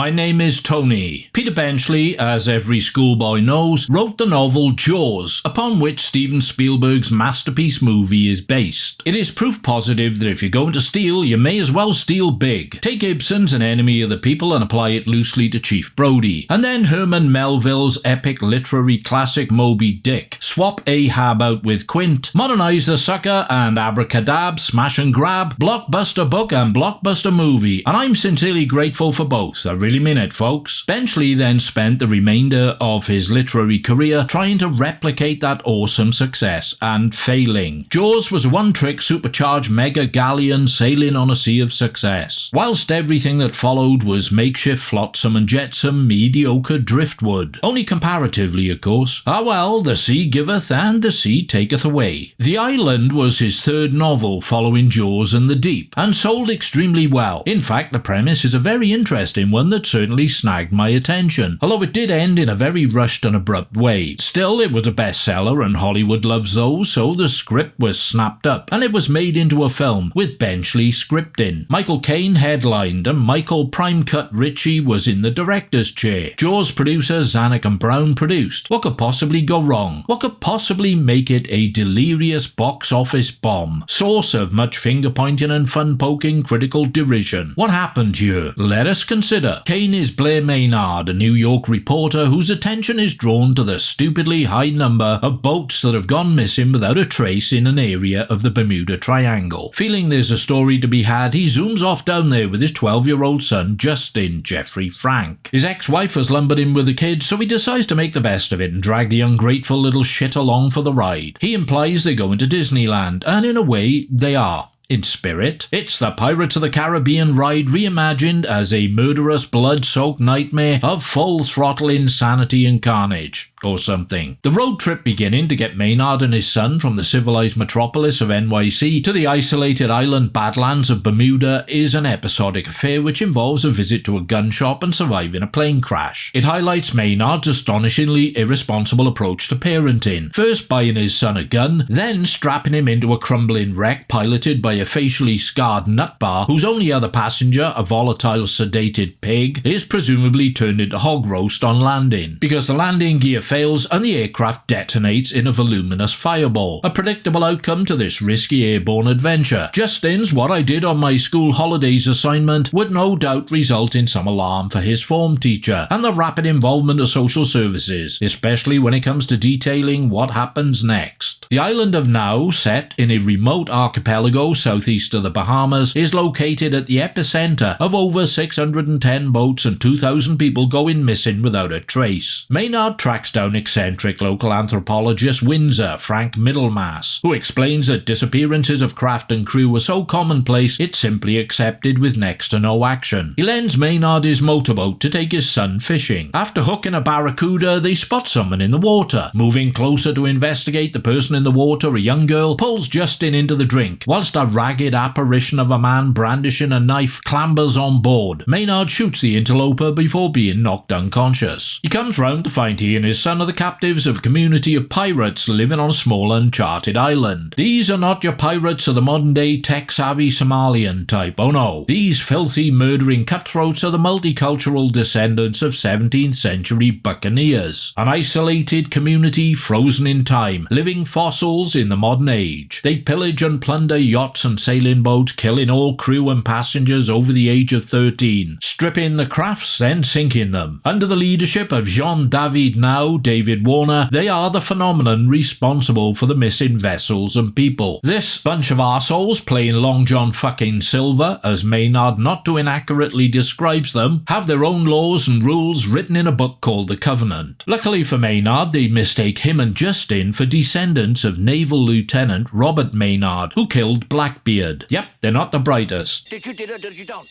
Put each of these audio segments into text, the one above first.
My name is Tony. Peter Benchley, as every schoolboy knows, wrote the novel Jaws, upon which Steven Spielberg's masterpiece movie is based. It is proof positive that if you're going to steal, you may as well steal big. Take Ibsen's An Enemy of the People and apply it loosely to Chief Brody. And then Herman Melville's epic literary classic Moby Dick. Swap Ahab out with Quint, modernize the sucker and abracadab, smash and grab, blockbuster book and blockbuster movie. And I'm sincerely grateful for both. I really mean it, folks. Benchley then spent the remainder of his literary career trying to replicate that awesome success and failing. Jaws was a one-trick supercharged mega galleon sailing on a sea of success, whilst everything that followed was makeshift flotsam and jetsam mediocre driftwood. Only comparatively, of course. Ah well, the sea giveth and the sea taketh away. The Island was his third novel following Jaws and the Deep, and sold extremely well. In fact, the premise is a very interesting one that certainly snagged my attention, although it did end in a very rushed and abrupt way. Still, it was a bestseller and Hollywood loves those, so the script was snapped up and it was made into a film with Benchley scripting. Michael Caine headlined and Michael Prime Cut Ritchie was in the director's chair. Jaws producer Zanuck and Brown produced. What could possibly go wrong? What could possibly make it a delirious box office bomb? Source of much finger pointing and fun poking critical derision. What happened here? Let us consider. Caine is Blair Maynard, a New York reporter whose attention is drawn to the stupidly high number of boats that have gone missing without a trace in an area of the Bermuda Triangle. Feeling there's a story to be had, he zooms off down there with his 12-year-old son, Justin Jeffrey Frank. His ex-wife has lumbered in with the kids, so he decides to make the best of it and drag the ungrateful little shit along for the ride. He implies they're going to Disneyland, and in a way, they are. In spirit, it's the Pirates of the Caribbean ride reimagined as a murderous, blood-soaked nightmare of full-throttle insanity and carnage. Or something. The road trip beginning to get Maynard and his son from the civilized metropolis of NYC to the isolated island badlands of Bermuda is an episodic affair which involves a visit to a gun shop and surviving a plane crash. It highlights Maynard's astonishingly irresponsible approach to parenting, first buying his son a gun, then strapping him into a crumbling wreck piloted by a facially scarred nutbar whose only other passenger, a volatile sedated pig, is presumably turned into hog roast on landing, because the landing gear fails and the aircraft detonates in a voluminous fireball. A predictable outcome to this risky airborne adventure. Justin's What I Did on My School Holidays assignment would no doubt result in some alarm for his form teacher, and the rapid involvement of social services, especially when it comes to detailing what happens next. The island of Nau, set in a remote archipelago southeast of the Bahamas, is located at the epicenter of over 610 boats and 2,000 people going missing without a trace. Maynard tracks down eccentric local anthropologist Windsor Frank Middlemass, who explains that disappearances of craft and crew were so commonplace it's simply accepted with next to no action. He lends Maynard his motorboat to take his son fishing. After hooking a barracuda, they spot someone in the water. Moving closer to investigate the person in the water, a young girl pulls Justin into the drink, whilst a ragged apparition of a man brandishing a knife clambers on board. Maynard shoots the interloper before being knocked unconscious. He comes round to find he and his son are the captives of a community of pirates living on a small uncharted island. These are not your pirates of the modern-day tech-savvy Somalian type, oh no. These filthy, murdering cutthroats are the multicultural descendants of 17th century buccaneers. An isolated community frozen in time, living fossils in the modern age. They pillage and plunder yachts and sailing boats, killing all crew and passengers over the age of 13, stripping the crafts then sinking them. Under the leadership of Jean-David Nau, David Warner, they are the phenomenon responsible for the missing vessels and people. This bunch of arseholes playing Long John fucking Silver, as Maynard not too inaccurately describes them, have their own laws and rules written in a book called The Covenant. Luckily for Maynard, they mistake him and Justin for descendants of Naval Lieutenant Robert Maynard, who killed Blackbeard. Yep, they're not the brightest.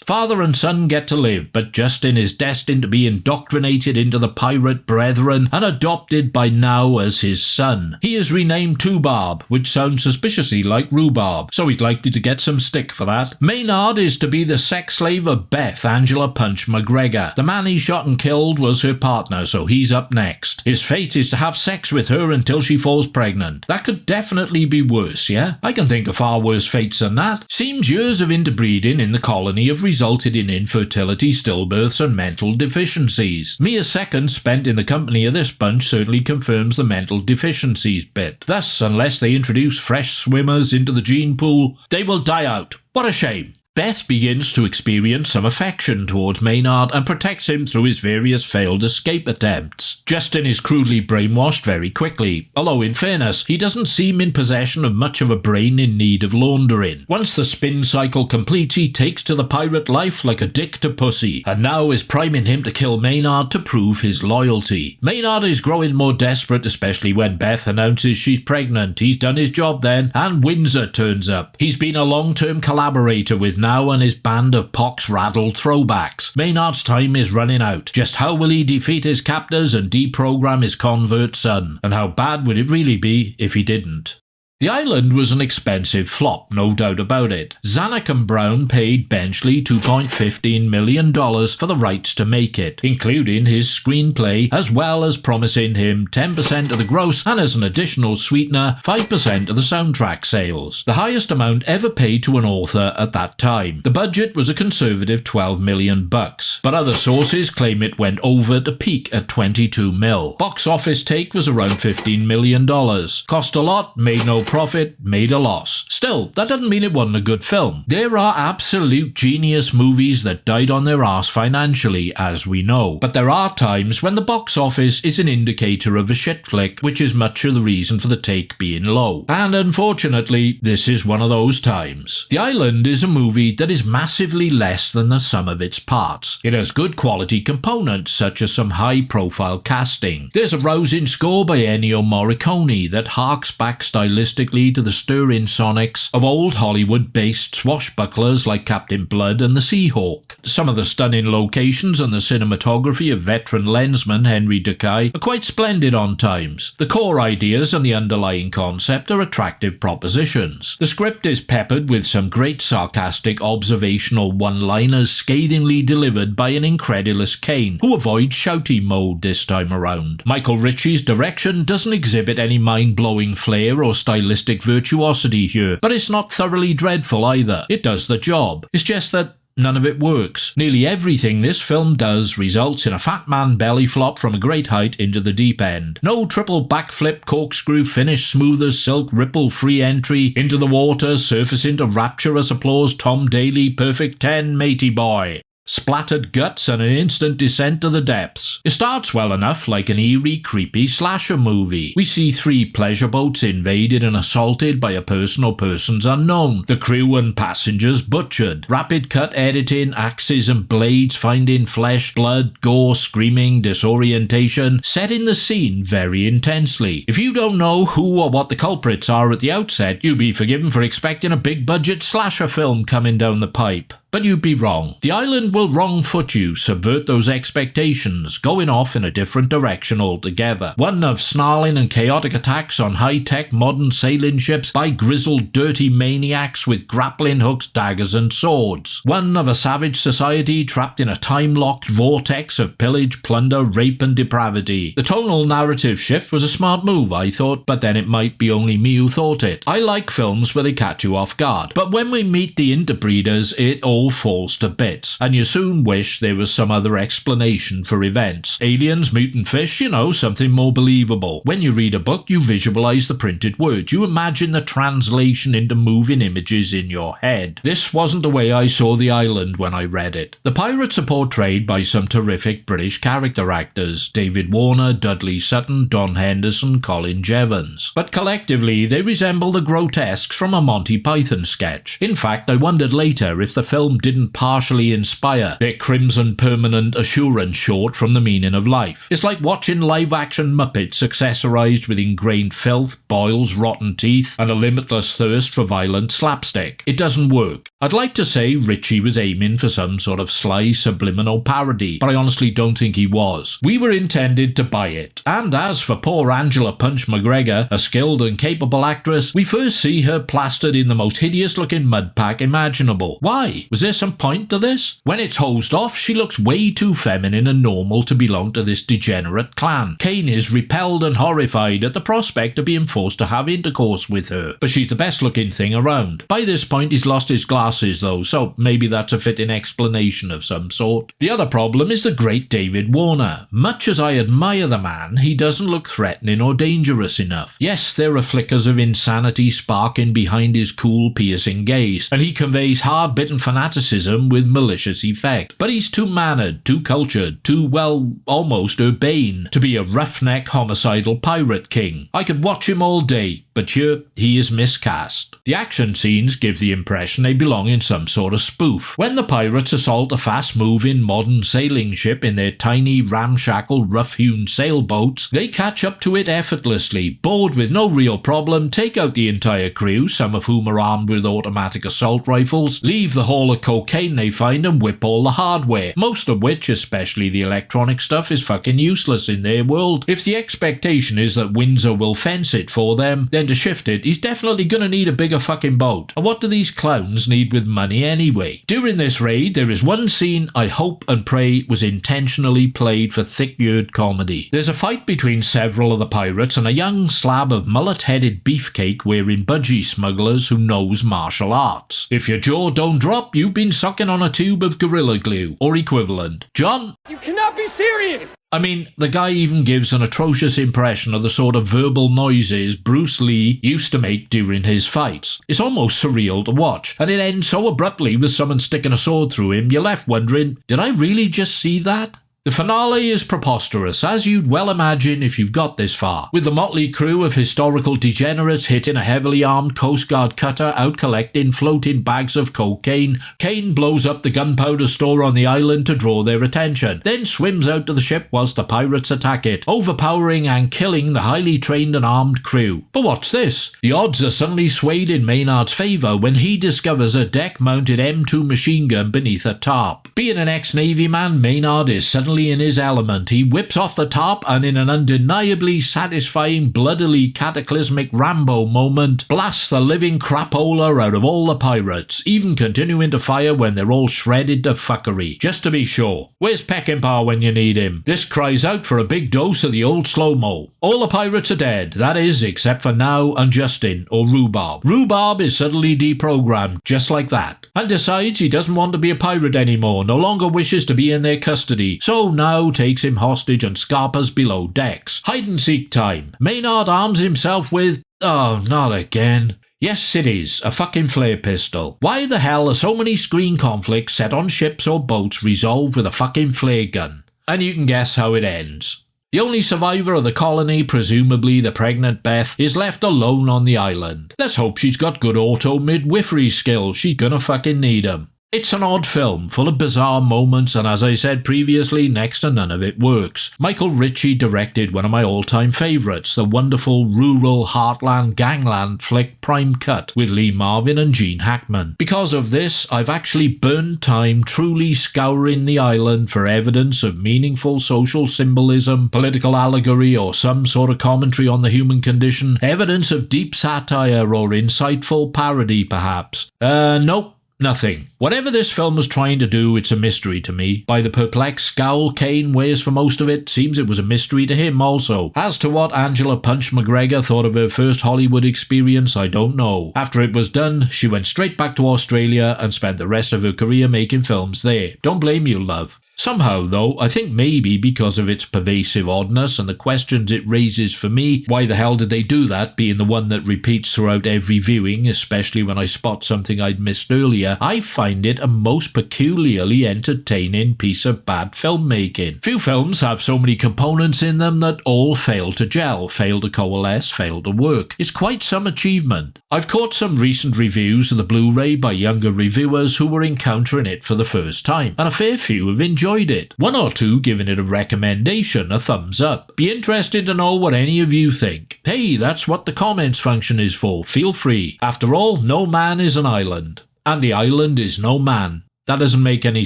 Father and son get to live, but Justin is destined to be indoctrinated into the pirate brethren and adopted by Nau as his son. He is renamed Tubarb, which sounds suspiciously like rhubarb, so he's likely to get some stick for that. Maynard is to be the sex slave of Beth Angela Punch McGregor. The man he shot and killed was her partner, so he's up next. His fate is to have sex with her until she falls pregnant. That could definitely be worse, yeah? I can think of far worse fates fights and that. Seems years of interbreeding in the colony have resulted in infertility, stillbirths and mental deficiencies. Mere seconds spent in the company of this bunch certainly confirms the mental deficiencies bit. Thus, unless they introduce fresh swimmers into the gene pool, they will die out. What a shame. Beth begins to experience some affection towards Maynard and protects him through his various failed escape attempts. Justin is crudely brainwashed very quickly, although in fairness, he doesn't seem in possession of much of a brain in need of laundering. Once the spin cycle completes, he takes to the pirate life like a dick to pussy, and now is priming him to kill Maynard to prove his loyalty. Maynard is growing more desperate, especially when Beth announces she's pregnant. He's done his job then, and Windsor turns up. He's been a long-term collaborator with now and his band of pox-raddled throwbacks. Maynard's time is running out. Just how will he defeat his captors and deprogram his convert son? And how bad would it really be if he didn't? The island was an expensive flop, no doubt about it. Zanuck and Brown paid Benchley $2.15 million for the rights to make it, including his screenplay, as well as promising him 10% of the gross and, as an additional sweetener, 5% of the soundtrack sales, the highest amount ever paid to an author at that time. The budget was a conservative $12 million, but other sources claim it went over to peak at $22 million. Box office take was around $15 million. Cost a lot, made no profit, made a loss. Still, that doesn't mean it wasn't a good film. There are absolute genius movies that died on their arse financially, as we know. But there are times when the box office is an indicator of a shit flick, which is much of the reason for the take being low. And unfortunately, this is one of those times. The Island is a movie that is massively less than the sum of its parts. It has good quality components, such as some high-profile casting. There's a rousing score by Ennio Morricone that harks back stylistically to the stirring sonics of old Hollywood-based swashbucklers like Captain Blood and the Seahawk. Some of the stunning locations and the cinematography of veteran lensman Henry Ducay are quite splendid on times. The core ideas and the underlying concept are attractive propositions. The script is peppered with some great sarcastic observational one-liners scathingly delivered by an incredulous Caine, who avoids shouty mode this time around. Michael Ritchie's direction doesn't exhibit any mind-blowing flair or stylistic virtuosity here, but it's not thoroughly dreadful either. It does the job. It's just that none of it works. Nearly everything this film does results in a fat man belly flop from a great height into the deep end. No triple backflip corkscrew finish smooth as silk ripple free entry into the water surfacing to rapturous applause Tom Daly perfect 10 matey boy. Splattered guts and an instant descent to the depths. It starts well enough like an eerie, creepy slasher movie. We see 3 pleasure boats invaded and assaulted by a person or persons unknown. The crew and passengers butchered. Rapid cut editing, axes and blades finding flesh, blood, gore, screaming, disorientation, setting the scene very intensely. If you don't know who or what the culprits are at the outset, you'll be forgiven for expecting a big budget slasher film coming down the pipe. But you'd be wrong. The Island will wrong-foot you, subvert those expectations, going off in a different direction altogether. One of snarling and chaotic attacks on high-tech modern sailing ships by grizzled dirty maniacs with grappling hooks, daggers and swords. One of a savage society trapped in a time-locked vortex of pillage, plunder, rape and depravity. The tonal narrative shift was a smart move, I thought, but then it might be only me who thought it. I like films where they catch you off guard, but when we meet the interbreeders, it all falls to bits, and you soon wish there was some other explanation for events. Aliens, mutant fish, something more believable. When you read a book, you visualize the printed word. You imagine the translation into moving images in your head. This wasn't the way I saw The Island when I read it. The pirates are portrayed by some terrific British character actors: David Warner, Dudley Sutton, Don Henderson, Colin Jevons. But collectively, they resemble the grotesques from a Monty Python sketch. In fact, I wondered later if the film didn't partially inspire their Crimson Permanent Assurance short from The Meaning of Life. It's like watching live-action Muppets accessorized with ingrained filth, boils, rotten teeth, and a limitless thirst for violent slapstick. It doesn't work. I'd like to say Ritchie was aiming for some sort of sly subliminal parody, but I honestly don't think he was. We were intended to buy it. And as for poor Angela Punch McGregor, a skilled and capable actress, we first see her plastered in the most hideous-looking mud pack imaginable. Why? Was there some point to this? When it's hosed off, she looks way too feminine and normal to belong to this degenerate clan. Caine is repelled and horrified at the prospect of being forced to have intercourse with her, but she's the best looking thing around. By this point he's lost his glasses though, so maybe that's a fitting explanation of some sort. The other problem is the great David Warner. Much as I admire the man, he doesn't look threatening or dangerous enough. Yes, there are flickers of insanity sparking behind his cool, piercing gaze, and he conveys hard-bitten fanaticism with malicious effect. But he's too mannered, too cultured, too, well, almost urbane to be a roughneck homicidal pirate king. I could watch him all day, but here he is miscast. The action scenes give the impression they belong in some sort of spoof. When the pirates assault a fast-moving modern sailing ship in their tiny, ramshackle, rough-hewn sailboats, they catch up to it effortlessly, board with no real problem, take out the entire crew, some of whom are armed with automatic assault rifles, leave the haul of cocaine they find and whip all the hardware, most of which, especially the electronic stuff, is fucking useless in their world. If the expectation is that Windsor will fence it for them, then to shift it, he's definitely gonna need a bigger fucking boat. And what do these clowns need with money anyway? During this raid, there is one scene I hope and pray was intentionally played for thick-eared comedy. There's a fight between several of the pirates and a young slab of mullet-headed beefcake wearing budgie smugglers who knows martial arts. If your jaw don't drop, you've been sucking on a tube of Gorilla Glue, or equivalent. John? You cannot be serious! I mean, the guy even gives an atrocious impression of the sort of verbal noises Bruce Lee used to make during his fights. It's almost surreal to watch, and it ends so abruptly with someone sticking a sword through him, you're left wondering, did I really just see that? The finale is preposterous, as you'd well imagine if you've got this far, with the motley crew of historical degenerates hitting a heavily armed Coast Guard cutter out collecting floating bags of cocaine. Caine blows up the gunpowder store on the island to draw their attention, then swims out to the ship whilst the pirates attack it, overpowering and killing the highly trained and armed crew. But what's this? The odds are suddenly swayed in Maynard's favour when he discovers a deck-mounted M2 machine gun beneath a tarp. Being an ex-Navy man, Maynard is suddenly in his element. He whips off the top and in an undeniably satisfying, bloodily cataclysmic Rambo moment, blasts the living crapola out of all the pirates, even continuing to fire when they're all shredded to fuckery. Just to be sure. Where's Peckinpah when you need him? This cries out for a big dose of the old slow-mo. All the pirates are dead, that is, except for Now and Justin, or Rhubarb. Rhubarb is suddenly deprogrammed, just like that, and decides he doesn't want to be a pirate anymore, no longer wishes to be in their custody, so Now takes him hostage and scarpers below decks. Hide-and-seek time. Maynard arms himself with... oh, not again. Yes, it is. A fucking flare pistol. Why the hell are so many screen conflicts set on ships or boats resolved with a fucking flare gun? And you can guess how it ends. The only survivor of the colony, presumably the pregnant Beth, is left alone on the island. Let's hope she's got good auto-midwifery skills. She's gonna fucking need 'em. It's an odd film, full of bizarre moments, and as I said previously, next to none of it works. Michael Ritchie directed one of my all-time favourites, the wonderful rural heartland gangland flick Prime Cut, with Lee Marvin and Gene Hackman. Because of this, I've actually burned time truly scouring the island for evidence of meaningful social symbolism, political allegory, or some sort of commentary on the human condition, evidence of deep satire or insightful parody, perhaps. Nope. Nothing. Whatever this film was trying to do, it's a mystery to me. By the perplexed scowl Caine wears for most of it, seems it was a mystery to him also. As to what Angela Punch McGregor thought of her first Hollywood experience, I don't know. After it was done, she went straight back to Australia and spent the rest of her career making films there. Don't blame you, love. Somehow, though, I think maybe because of its pervasive oddness and the questions it raises for me, why the hell did they do that, being the one that repeats throughout every viewing, especially when I spot something I'd missed earlier, I find it a most peculiarly entertaining piece of bad filmmaking. Few films have so many components in them that all fail to gel, fail to coalesce, fail to work. It's quite some achievement. I've caught some recent reviews of the Blu-ray by younger reviewers who were encountering it for the first time, and a fair few have enjoyed it. One or two giving it a recommendation, a thumbs up. Be interested to know what any of you think. Hey, that's what the comments function is for. Feel free. After all, no man is an island. And the island is no man. That doesn't make any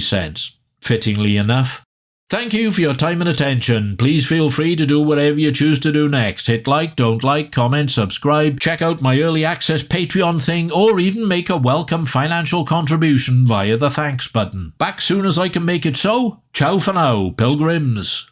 sense. Fittingly enough. Thank you for your time and attention. Please feel free to do whatever you choose to do next. Hit like, don't like, comment, subscribe, check out my early access Patreon thing, or even make a welcome financial contribution via the thanks button. Back soon as I can make it so. Ciao for now, pilgrims.